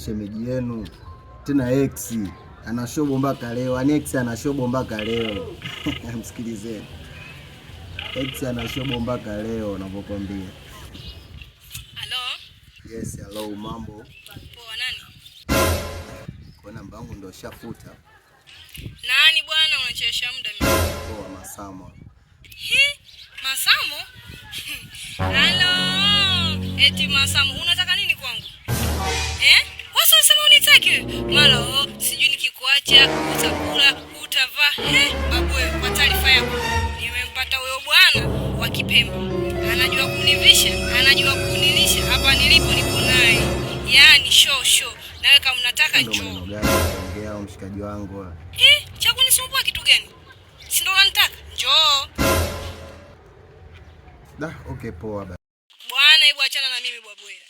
shemeji yenu tena X ana shobo mpaka leo. X ana shobo mpaka leo. Msikilizeni. X ana shobo mpaka leo ninapokuambia. Hello? Yes, hello, mambo. Poa, nani? Kwa namba yangu ndo shafuta. Nani bwana unachesha muda mimi? Poa, Masamo. Masamo? Hello. Eti Masamo, unataka nini kwangu? Wasa unasema unitaki? Mara sijui nikikuacha utakula, utavaa. Babu wewe, kwa taarifa yako, nimempata huyo bwana wa Kipemba. Anajua kunivisha, anajua kunilisha. Hapa nilipo niko naye. Yaani show. Nawe kama unataka njoo. Ongea mshikaji wangu. Cha kunisumbua kitu gani? Si ndo unanitaka? Njoo. Okay, poa basi. Bwana, hebu achana na mimi babu wewe.